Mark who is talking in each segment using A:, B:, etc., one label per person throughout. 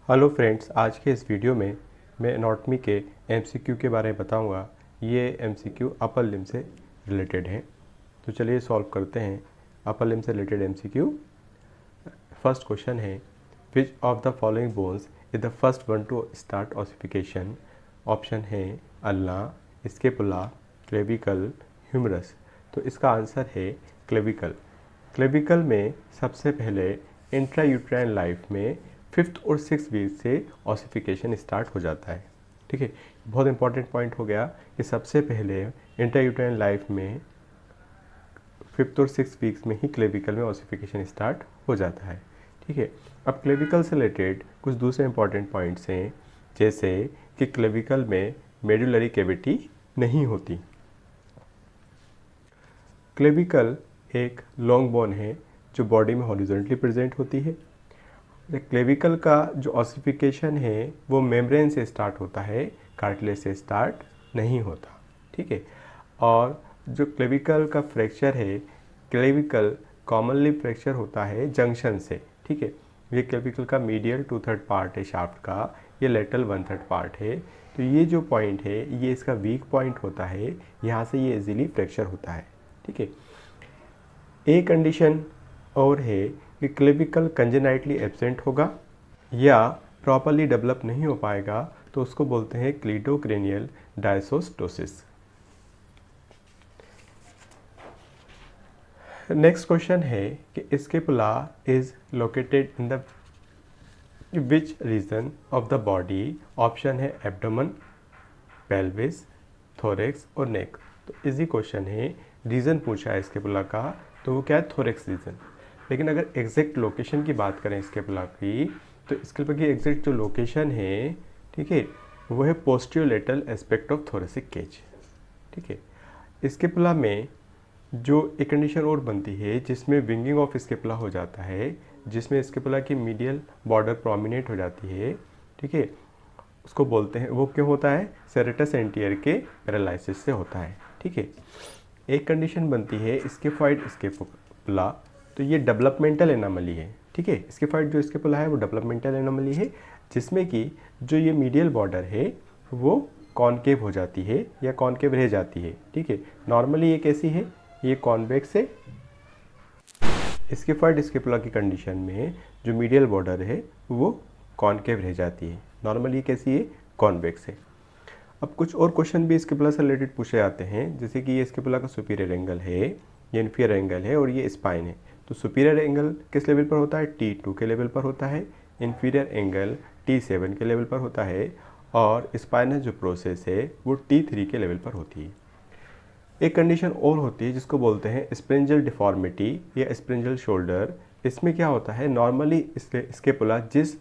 A: Hello friends, आज के इस वीडियो में मैं एनाटॉमी के एमसीक्यू के बारे में बताऊंगा। ये एमसीक्यू अपर लिम्ब से रिलेटेड हैं, तो चलिए सॉल्व करते हैं अपर लिम्ब से रिलेटेड एमसीक्यू। फर्स्ट क्वेश्चन है, विच of the following bones is the first one two start ossification. Option है अल्ना, स्केपुला, क्लेविकल, ह्यूमरस। तो इसका आंसर है क्लेविकल। क्लेविकल में सबसे पहले इंट्रायूट्राइन लाइफ में 5th और 6th वीक से ऑसिफिकेशन स्टार्ट हो जाता है। ठीक है, बहुत इंपॉर्टेंट पॉइंट हो गया कि सबसे पहले इंट्रायूट्राइन लाइफ में 5th और 6th वीक्स में ही क्लेविकल में ऑसिफिकेशन स्टार्ट हो जाता है। ठीक है, अब क्लेविकल से रिलेटेड कुछ दूसरे इंपॉर्टेंट पॉइंट्स हैं, जैसे कि क्लेविकल में मेडुलरी कैविटी नहीं होती। क्लेविकल एक लॉन्ग बोन है जो बॉडी में हॉरिजॉन्टली प्रेजेंट होती है। क्लेविकल का जो ऑसिफिकेशन है वो मेम्ब्रेन से स्टार्ट होता है, कार्टिलेज से स्टार्ट नहीं होता। ठीक है, और जो क्लेविकल का फ्रैक्चर है, क्लेविकल कॉमनली फ्रैक्चर होता है जंक्शन से। ठीक है, ये क्लेविकल का मीडियल 2/3 पार्ट है शाफ्ट का, ये लेटरल 1/3 पार्ट है। तो ये जो पॉइंट है ये इसका वीक पॉइंट होता है, यहाँ से ये इजीली फ्रैक्चर होता है। ठीक है, एक कंडीशन और है कि क्लेविकल कंजेनाइटली एब्सेंट होगा या प्रॉपरली डेवलप नहीं हो पाएगा, तो उसको बोलते हैं क्लीडोक्रेनियल डायसोस्टोसिस। नेक्स्ट क्वेश्चन है कि scapula is located in the which region of the body. Option है एब्डोमेन, पेल्विस, थोरेक्स और नेक। तो इजी क्वेश्चन है, रीजन पूछा है स्केपुला का, तो वो क्या है, थोरेक्स रीजन। लेकिन अगर एग्जैक्ट लोकेशन की बात करें स्केपुला की, तो स्केपुला की एग्जैक्ट जो लोकेशन है, ठीक है, वो है posterior lateral aspect of thoracic cage. ठीक है, स्केपुला में जो एक कंडीशन और बनती है जिसमें विंगिंग ऑफ स्केपुला हो जाता है, जिसमें स्केपुला की मीडियल बॉर्डर प्रोमिनेंट हो जाती है। ठीक है, उसको बोलते हैं, वो क्यों होता है, सेरेटस एंटीयर के पैरालिसिस से होता है। ठीक है, एक कंडीशन बनती है स्केफॉइड स्केपुला, तो ये डेवलपमेंटल एनोमली है। ठीक है, स्केफॉइड जो स्केपुला है वो डेवलपमेंटल एनोमली है, जिसमें कि जो ये मीडियल बॉर्डर है वो कॉनकेव हो जाती है या कॉनकेव रह जाती है। ठीक है, नॉर्मली ये कैसी है, ये कॉन्वेक्स है। स्केफॉइड स्केपुला की कंडीशन में जो मीडियल बॉर्डर है वो कॉनकेव रह जाती है। नॉर्मली कैसी है, कॉन्वेक्स है। अब कुछ और क्वेश्चन भी स्केपुला से रिलेटेड पूछे जाते हैं, जैसे कि ये स्केपुला का सुपीरियर एंगल है, ये इन्फीरियर एंगल है और ये स्पाइन है। तो सुपीरियर एंगल किस लेवल पर होता है, T2 के लेवल पर होता है। इन्फीरियर एंगल T7 के लेवल पर होता है और स्पाइनल जो प्रोसेस है वो T3 के लेवल पर होती है। एक कंडीशन और होती है जिसको बोलते हैं स्प्रिंजल डिफॉर्मिटी या स्प्रिंजल शोल्डर। इसमें क्या होता है, नॉर्मली स्केपुला जिस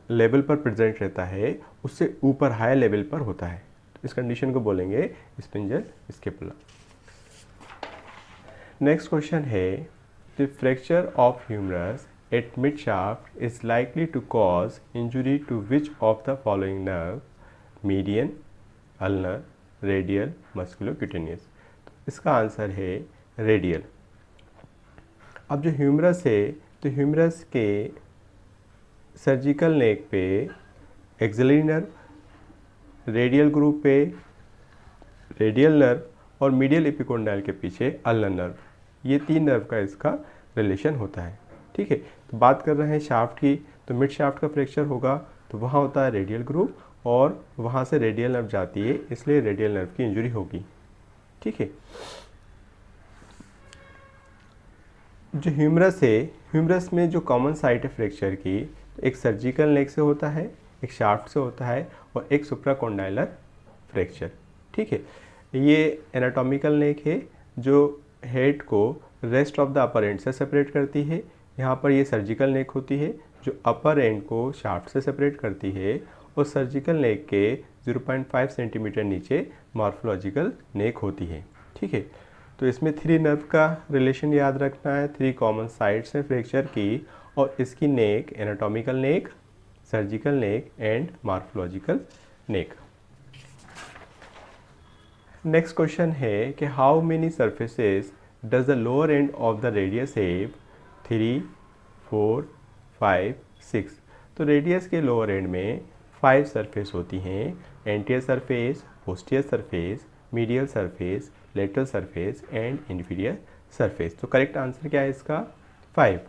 A: लेवल पर प्रेजेंट रहता है उससे ऊपर हाई लेवल पर होता है, तो इस कंडीशन को बोलेंगे स्प्रिंजल स्केपुला। नेक्स्ट क्वेश्चन है, the fracture of humerus at mid shaft is likely to cause injury to which of the following nerve, median, ulnar, radial, musculocutaneous. तो इसका आंसर है रेडियल। अब जो ह्यूमरस है, तो ह्यूमरस के सर्जिकल नेक पे एक्सिलरी नर्व, रेडियल ग्रुप पे रेडियल नर्व और मीडियल एपिकोंडाइल के पीछे अल्नर नर्व, ये 3 नर्व का इसका रिलेशन होता है। ठीक है, तो बात कर रहे हैं शाफ्ट की, तो मिड शाफ्ट का फ्रैक्चर होगा तो वहाँ होता है रेडियल ग्रुप और वहाँ से रेडियल नर्व जाती है, इसलिए रेडियल नर्व की इंजरी होगी। ठीक है, जो ह्यूमरस है, ह्यूमरस में जो कॉमन साइट है फ्रैक्चर की, तो एक सर्जिकल नेक से होता है, एक शाफ्ट से होता है और एक सुप्राकोंडाइलर फ्रैक्चर। ठीक है, ये एनाटॉमिकल नेक है जो हेड को rest of the upper and से सेपरेट करती है। यहाँ पर ये सर्जिकल नेक होती है जो अपर एंड को शाफ्ट से सेपरेट करती है, और सर्जिकल नेक के 0.5 सेंटीमीटर नीचे मॉर्फोलॉजिकल नेक होती है। ठीक है, तो इसमें 3 नर्व का रिलेशन याद रखना है, 3 कॉमन साइट्स हैं फ्रैक्चर की, और इसकी neck anatomical neck, surgical neck and morphological neck. Next question है कि how many surfaces does the lower end of the radius have, 3, 4, 5, 6। तो रेडियस के लोअर एंड में 5 सरफेस होती हैं, anterior surface, posterior surface, medial surface, lateral surface and inferior surface. तो correct answer क्या है इसका? 5।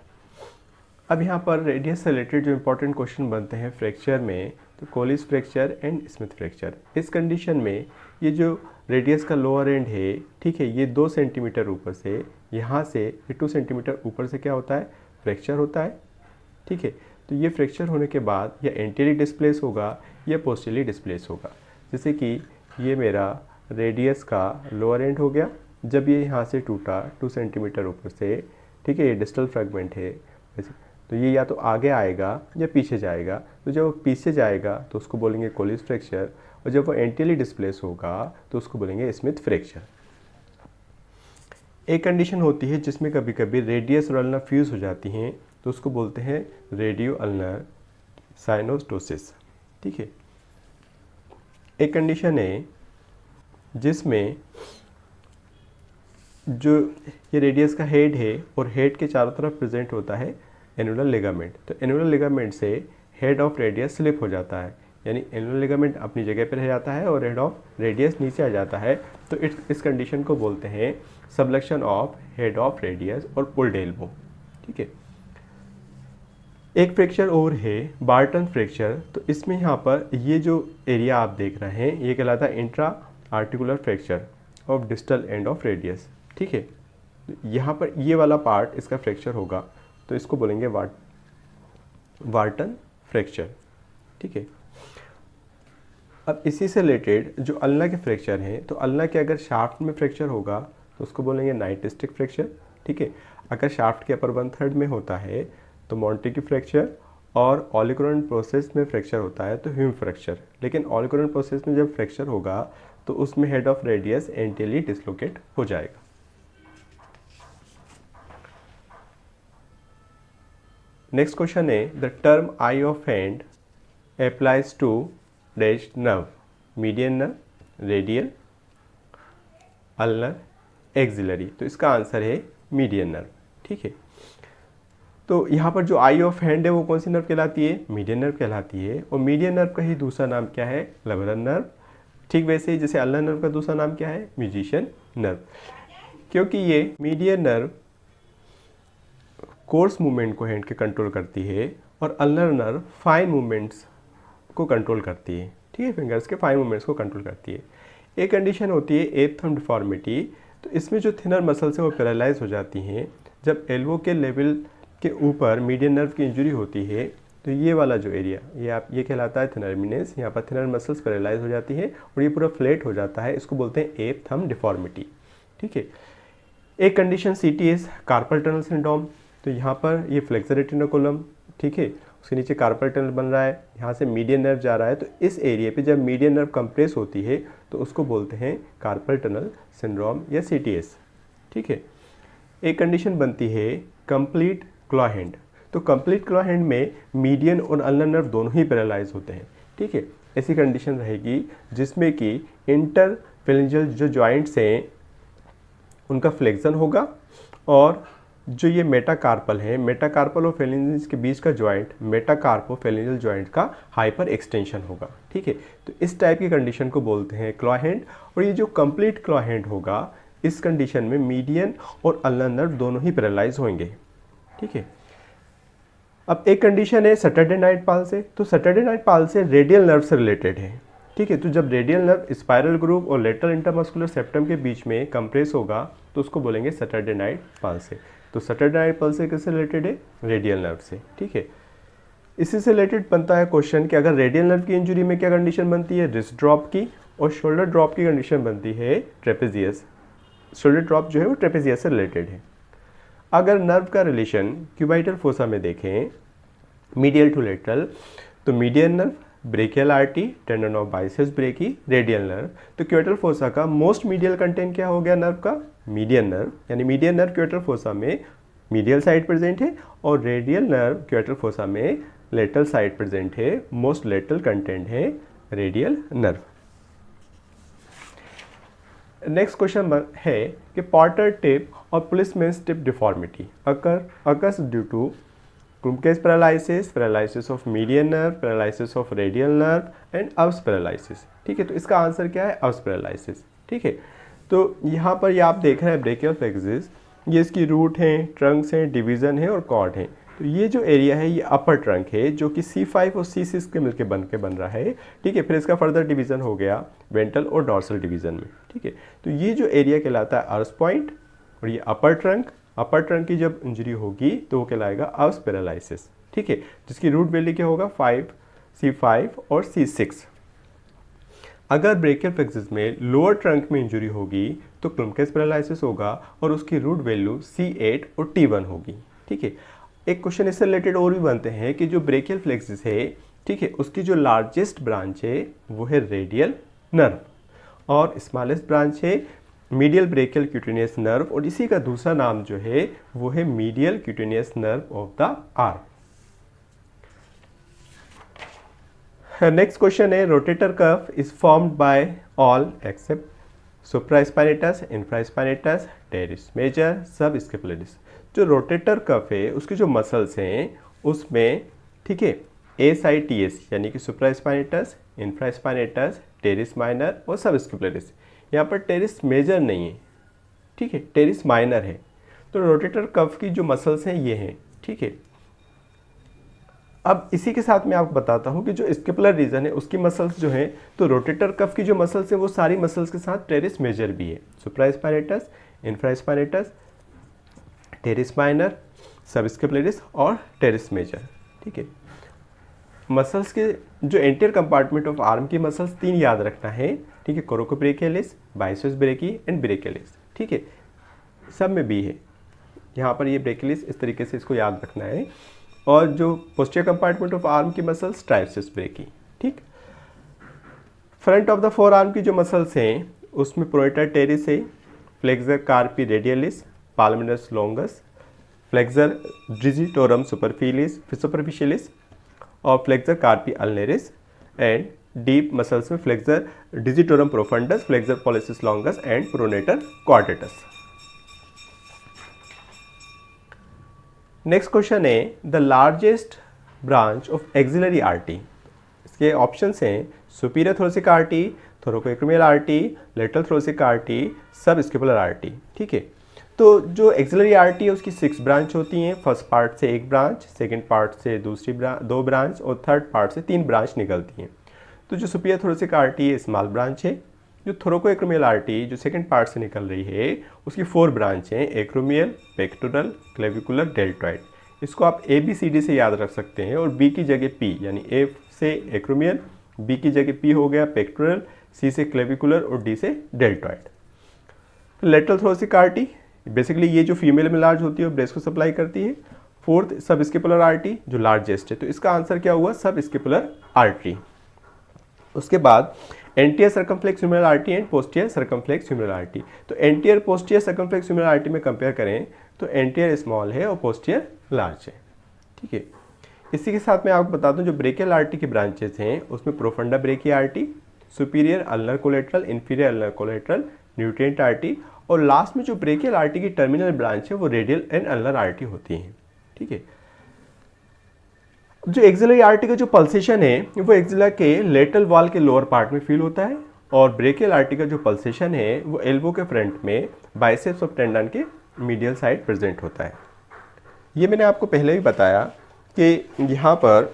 A: अब यहाँ पर रेडियस से रिलेटेड जो इंपॉर्टेंट क्वेश्चन बनते हैं फ्रैक्चर में, तो कोलिस फ्रैक्चर एंड स्मिथ फ्रैक्चर। इस कंडीशन में ये जो रेडियस का लोअर एंड है, ठीक है, ये 2 सेंटीमीटर ऊपर से, यहाँ से 2 सेंटीमीटर ऊपर से क्या होता है? फ्रैक्चर होता है, ठीक है। तो ये फ्रैक्चर होने के बाद या एंटीरियर डिस्प्लेस होगा या पोस्टीरियर डिस्प्लेस होगा। जैसे कि ये मेरा रेडियस का लोअर एंड हो गया, जब ये यहाँ से टूटा 2 सेंटीमीटर ऊपर से, ठीक है, ये डिस्टल फ्रैगमेंट है, तो ये या तो आगे आएगा या पीछे जाएगा। तो जब वो पीछे जाएगा तो उसको बोलेंगे कोलिस फ्रैक्चर, और जब वो एंटीरियर डिस्प्लेस होगा तो उसको बोलेंगे स्मिथ फ्रैक्चर। एक कंडीशन होती है जिसमें कभी कभी रेडियस और अल्नर फ्यूज हो जाती हैं, तो उसको बोलते हैं रेडियो अल्नर साइनोस्टोसिस, ठीक है। एक कंडीशन है जिसमें जो ये रेडियस का हेड है और हेड के चारों तरफ प्रेजेंट होता है एनुलर लिगामेंट। तो एनुलर लिगामेंट से हेड ऑफ रेडियस स्लिप हो जाता है, यानी एनुलर लिगामेंट अपनी जगह पर रह जाता है और हेड ऑफ रेडियस नीचे आ जाता है। तो इस कंडीशन को बोलते हैं सबलक्शन ऑफ हेड ऑफ रेडियस और पुल्ड एल्बो, ठीक है। एक फ्रैक्चर और है बार्टन फ्रैक्चर। तो इसमें यहाँ पर ये जो एरिया आप देख रहे हैं ये कहलाता है intra articular fracture of distal end of radius, ठीक है। यहाँ पर ये वाला पार्ट इसका फ्रैक्चर होगा, तो इसको बोलेंगे वार्टन फ्रैक्चर, ठीक है। अब इसी से रिलेटेड जो अल्ना के फ्रैक्चर हैं, तो अल्ना के अगर शाफ्ट में फ्रैक्चर होगा तो उसको बोलेंगे नाइटिस्टिक फ्रैक्चर, ठीक है। अगर शाफ्ट के अपर 1/3 में होता है तो मॉन्टेग्यू फ्रैक्चर, और ऑलिकोरन प्रोसेस में फ्रैक्चर होता है तो ह्यूम फ्रैक्चर। लेकिन ऑलिकोरन प्रोसेस में जब फ्रैक्चर होगा तो उसमें head of radius anteriorly dislocate हो जाएगा। नेक्स्ट क्वेश्चन है the term eye of hand applies to dash nerve, median nerve, radial, ulnar, axillary. तो इसका आंसर है मीडियन नर्व, ठीक है। तो यहाँ पर जो आई ऑफ हैंड है वो कौन सी नर्व कहलाती है? मीडियन नर्व कहलाती है। और मीडियन नर्व का ही दूसरा नाम क्या है? लबरल नर्व। ठीक वैसे ही जैसे अल्नर नर्व का दूसरा नाम क्या है? Musician nerve. क्योंकि ये मीडियन नर्व कोर्स मूवमेंट को हैंड के कंट्रोल करती है और अल्नर नर्व फाइन मूवमेंट्स को कंट्रोल करती है, ठीक है, फिंगर्स के फाइन मूवमेंट्स को कंट्रोल करती है। एक कंडीशन होती है एथ थंब डिफॉर्मिटी। तो इसमें जो थिनर मसल्स हैं वो पैरालाइज हो जाती हैं। जब एल्बो के लेवल के ऊपर मीडियन नर्व की इंजरी होती है तो ये वाला जो एरिया ये कहलाता है थिनर एमिनेंस। यहाँ पर थिनर मसल्स पैरालाइज हो जाती है और ये पूरा फ्लैट हो जाता है, इसको बोलते हैं एथ थंब डिफॉर्मिटी, ठीक है। एक condition CTS carpal tunnel syndrome. तो यहाँ पर ये फ्लेक्सर रेटिनोकुलम, ठीक है, उसके नीचे कार्पल टनल बन रहा है, यहाँ से मीडियन नर्व जा रहा है। तो इस एरिया पे जब मीडियन नर्व कंप्रेस होती है तो उसको बोलते हैं कार्पल टनल सिंड्रोम या CTS, ठीक है। एक कंडीशन बनती है कंप्लीट क्लॉ हैंड। तो कंप्लीट क्लॉ हैंड में मीडियन और अल्नर नर्व दोनों ही पैरालाइज होते हैं, ठीक है। ऐसी कंडीशन रहेगी जिसमें कि इंटरफेरेंजियल जो जॉइंट्स हैं उनका फ्लेक्शन होगा और जो ये मेटाकार्पल है, मेटाकार्पल और फेरेंजियस के बीच का जॉइंट मेटाकार्पोफेरेंजियल जॉइंट का हाइपर एक्सटेंशन होगा, ठीक है। तो इस टाइप की कंडीशन को बोलते हैं क्लॉ हैंड। और ये जो कंप्लीट क्लॉ हैंड होगा इस कंडीशन में मीडियन और अल्नर नर्व दोनों ही पैरालाइज होंगे, ठीक है। अब एक कंडीशन है सैटरडे नाइट पाल्सी। तो Saturday night palsy radial nerve से रिलेटेड है, ठीक है। तो जब रेडियल नर्व स्पाइरल ग्रूव और लेटरल इंटरमस्कुलर सेप्टम के बीच में कंप्रेस होगा तो उसको बोलेंगे सैटरडे नाइट पाल्सी। तो सैटरडे नाइट पाल्सी किससे रिलेटेड है? रेडियल नर्व से, ठीक है। इसी से रिलेटेड बनता है क्वेश्चन कि अगर रेडियल नर्व की इंजरी में क्या कंडीशन बनती है? रिस्ट ड्रॉप की, और शोल्डर ड्रॉप की कंडीशन बनती है ट्रेपेजियस। शोल्डर ड्रॉप जो है वो ट्रेपेजियस से रिलेटेड है। अगर नर्व का रिलेशन क्यूबाइटल फोसा में देखें मीडियल टू लेटरल, तो medial nerve, brachial artery, tendon of biceps brachii, radial nerve. तो क्यूबाइटल फोसा का मोस्ट मीडियल कंटेंट क्या हो गया नर्व का? Median nerve. यानी मीडियन नर्व क्यूबाइटल फोसा में मीडियल साइड प्रेजेंट है और रेडियल नर्व क्यूबाइटल फोसा में लेटरल साइड प्रेजेंट है। मोस्ट लेटरल कंटेंट है रेडियल नर्व। नेक्स्ट क्वेश्चन है कि पॉटर टिप और policeman tip deformity occurs due to Klumpke's paralysis, paralysis of median nerve, paralysis of radial nerve and Erb's paralysis. ठीक है, तो इसका answer क्या है? Erb's paralysis. ठीक है, तो यहाँ पर ये आप देख रहे हैं ब्रेकियल प्लेक्सिस, ये इसकी रूट हैं, ट्रंक्स हैं, डिवीज़न है और कॉर्ड हैं। तो ये जो एरिया है ये अपर ट्रंक है जो कि C5 और C6 के मिलके बन रहा है। ठीक है, फिर इसका फर्दर डिवीज़न हो गया वेंट्रल और डॉर्सल डिवीज़न में। ठीक है, तो ये जो एरिया कहलाता है अर्स पॉइंट और ये अपर ट्रंक की जब इंजरी होगी तो वो कहलाएगा अर्स पैरालिसिस। ठीक है, जिसकी रूट वैल्यू क्या होगा? C5 और C6। अगर ब्रेकियल प्लेक्सिस में लोअर ट्रंक में इंजरी होगी तो क्लुम्पकेस पैरालिसिस होगा और उसकी रूट वैल्यू C8 और T1 होगी। ठीक है, एक क्वेश्चन इससे रिलेटेड और भी बनते हैं कि जो ब्रेकियल प्लेक्सिस है, ठीक है, उसकी जो लार्जेस्ट ब्रांच है वो है रेडियल नर्व और स्मॉलेस्ट ब्रांच है मीडियल ब्रेकियल क्यूटेनियस नर्व और इसी का दूसरा नाम जो है वो है medial cutaneous nerve of the arm. Next question है rotator cuff is formed by all except supraspinatus, infraspinatus, teres major, subscapularis. जो रोटेटर कफ है उसके जो मसल्स हैं उसमें, ठीक है, ASITS यानी कि सुप्रास्पाइनेटस, इंफ्रास्पाइनेटस, टेरिस माइनर और सब स्केपुलरिस। यहाँ पर टेरिस मेजर नहीं है, ठीक है, टेरिस माइनर है। तो रोटेटर कफ की जो मसल्स हैं ये हैं। ठीक है, अब इसी के साथ मैं आपको बताता हूँ कि जो स्केपुलर रीजन है उसकी मसल्स जो हैं, तो रोटेटर कफ की जो मसल्स हैं वो सारी मसल्स के साथ टेरिस मेजर भी है। Supraspinatus, infraspinatus, teres minor, subscapularis और टेरिस मेजर। ठीक है, मसल्स के जो एंटीरियर कंपार्टमेंट ऑफ आर्म की मसल्स 3 याद रखना है। ठीक है, कोरोकोब्रेकियलिस, बाइसेप्स ब्रेकी एंड ब्रेकियलिस। ठीक है, सब में भी है। यहाँ पर ये ब्रेकियलिस, इस तरीके से इसको याद रखना है। और जो पोस्टीरियर कंपार्टमेंट ऑफ आर्म की मसल्स ट्राइसेप्स ब्रेकी। ठीक, front of the forearm की जो मसल्स हैं उसमें प्रोएटर टेरिस है, flexor carpi radialis, palmaris longus, flexor digitorum superficialis और flexor carpi ulnaris and deep muscles में flexor digitorum profundus, flexor pollicis longus and pronator quadratus. Next question है the largest branch of axillary artery. इसके options हैं superior thoracic artery, thoracoacromial artery, lateral thoracic artery, सब scapular artery. ठीक है, तो जो axillary artery है उसकी 6 ब्रांच होती हैं। फर्स्ट पार्ट से 1 ब्रांच, सेकंड पार्ट से 2 ब्रांच और थर्ड पार्ट से 3 ब्रांच निकलती हैं। तो जो सुपीरियर थोरेसिक आर्टरी है स्मॉल ब्रांच है। जो थोरैकोएक्रोमियल आर्टरी जो सेकंड पार्ट से निकल रही है उसकी 4 ब्रांच हैं, एक्रोमियल, पेक्टोरल, क्लेविकुलर, डेल्टॉइड। इसको आप ABCD से याद रख सकते हैं और B की जगह P यानी A से एक्रोमियल, B की जगह P हो गया पेक्टोरल, C से क्लेविकुलर और D से deltoid. Lateral thoracic artery basically ये जो फीमेल में लार्ज होती है वो ब्रेस्ट को सप्लाई करती है। फोर्थ सब स्केपुलर आर्टरी जो लार्जेस्ट है, तो इसका आंसर क्या हुआ? सब स्केपुलर आर्टरी। उसके बाद anterior circumflex humeral artery and posterior circumflex humeral artery. तो anterior posterior circumflex humeral artery में कंपेयर करें तो एंटीरियर स्मॉल है और पोस्टीरियर लार्ज है। ठीक है, इसी के साथ मैं आपको बता दूं जो ब्रेकियल आर्टरी की ब्रांचेस हैं उसमें profunda brachii artery, superior ulnar collateral, inferior ulnar collateral, nutrient artery और लास्ट में जो ब्रेकियल आर्टरी की टर्मिनल ब्रांच है वो रेडियल एंड अल्नर आर्टरी होती है। ठीक है, जो एक्सिलरी आर्टरी का जो पल्सेशन है वो एक्सिला के लेटरल वॉल के लोअर पार्ट में फील होता है और ब्रेकियल आर्टरी का जो पल्सेशन है वो एल्बो के फ्रंट में बाइसेप्स ऑफ टेंडन के मीडियल साइड प्रेजेंट होता है। ये मैंने आपको पहले भी बताया कि यहाँ पर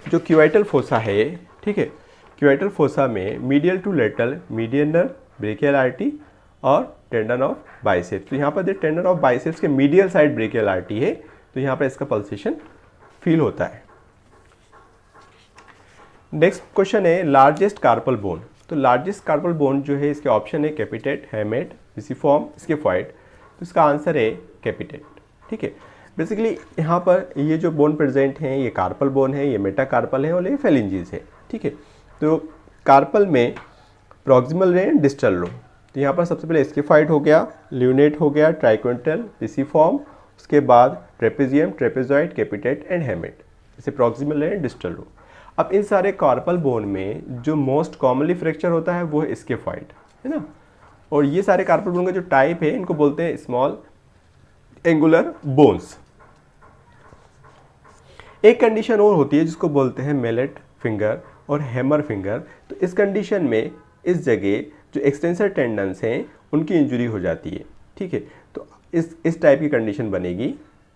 A: जो क्यूआइटल फोसा है, ठीक है, क्यूआइटल फोसा में medial to lateral median nerve, brachial artery और टेंडन ऑफ बाइसेप्स। तो यहाँ पर टेंडन ऑफ बाइसेप्स के मीडियल साइड ब्रेकियल आर्टरी है, तो यहाँ पर इसका पल्सेशन फील होता है। नेक्स्ट क्वेश्चन है लार्जेस्ट कार्पल बोन। तो लार्जेस्ट कार्पल बोन जो है इसके ऑप्शन है कैपिटेट, हैमेट, पिसिफॉर्म, स्केफॉइड। तो इसका आंसर है कैपिटेट। ठीक है, बेसिकली यहाँ पर ये जो बोन प्रेजेंट हैं ये कार्पल बोन है, ये मेटाकार्पल है और ये फेलिंजीज है। ठीक है, तो कार्पल में प्रॉक्सिमल रे, डिस्टल रो। तो यहाँ पर सबसे पहले स्केफॉइड हो गया, ल्यूनेट हो गया, ट्राइक्वेंटल, पिसिफॉर्म, उसके बाद ट्रेपेजियम, ट्रेपेजॉइड, कैपिटेट एंड हैमेट, जैसे प्रॉक्सिमल रे, डिस्टल रो। अब इन सारे कार्पल बोन में जो मोस्ट कॉमनली फ्रैक्चर होता है वो है स्केफॉइड, है ना। और ये सारे कार्पल बोन का जो टाइप है इनको बोलते हैं स्मॉल एंगुलर बोन्स। एक कंडीशन और होती है जिसको बोलते हैं मेलेट फिंगर और हैमर फिंगर। तो इस कंडीशन में इस जगह जो एक्सटेंसर टेंडन्स हैं उनकी इंजरी हो जाती है, ठीक है। तो इस टाइप की कंडीशन बनेगी,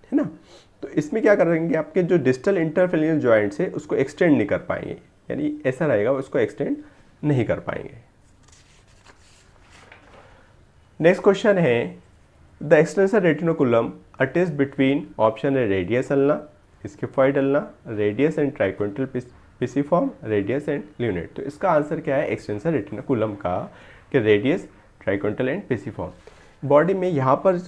A: है ना। तो इसमें क्या करेंगे, आपके जो डिस्टल इंटरफेरेंशियल जॉइंट्स है उसको एक्सटेंड नहीं कर पाएंगे, यानी ऐसा रहेगा उसको एक्सटेंड नहीं कर पाएंगे। नेक्स्ट क्वेश्चन है the extensor retinaculum attached between, option है radius ulna, scaphoid ulna, radius and triquetral pisiform, radius and lunate. तो इसका आंसर क्या है एक्सटेंसर रेटिनोकुलम का, कि radius, triquetral and pisiform. Body में यहाँ पर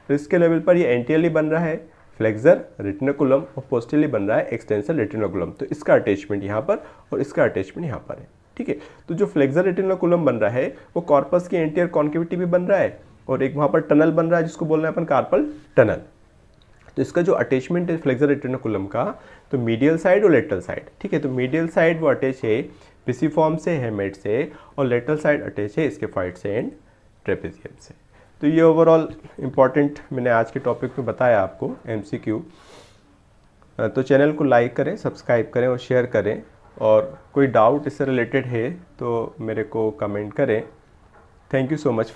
A: इसके लेवल पर ये एंटीरियरली बन रहा है फ्लेक्सर रेटिनोकुलम और पोस्टीरियरली बन रहा है एक्सटेंसर रेटिनोकुलम। तो इसका अटैचमेंट यहाँ पर और इसका अटैचमेंट यहाँ पर है, ठीक है। तो जो फ्लेक्सर रेटिनोकुलम बन रहा है वो कॉर्पस की एंटीरियर कॉन्केविटी भी बन रहा है और एक वहाँ पर टनल बन रहा है जिसको बोलना है अपन कार्पल टनल। तो इसका जो अटैचमेंट है फ्लेक्सर रेटिनोकुलम का, तो मीडियल साइड और लेटरल साइड, ठीक है। तो मीडियल साइड वो अटैच है पिसिफॉर्म से, हेमेट से, और लेटरल साइड अटैच है स्केफॉइड से एंड ट्रेपेजियम से। तो ये ओवरऑल इम्पॉर्टेंट मैंने आज के टॉपिक में बताया आपको MCQ। तो चैनल को लाइक करें, सब्सक्राइब करें और शेयर करें, और कोई डाउट इससे रिलेटेड है तो मेरे को कमेंट करें। Thank you so much.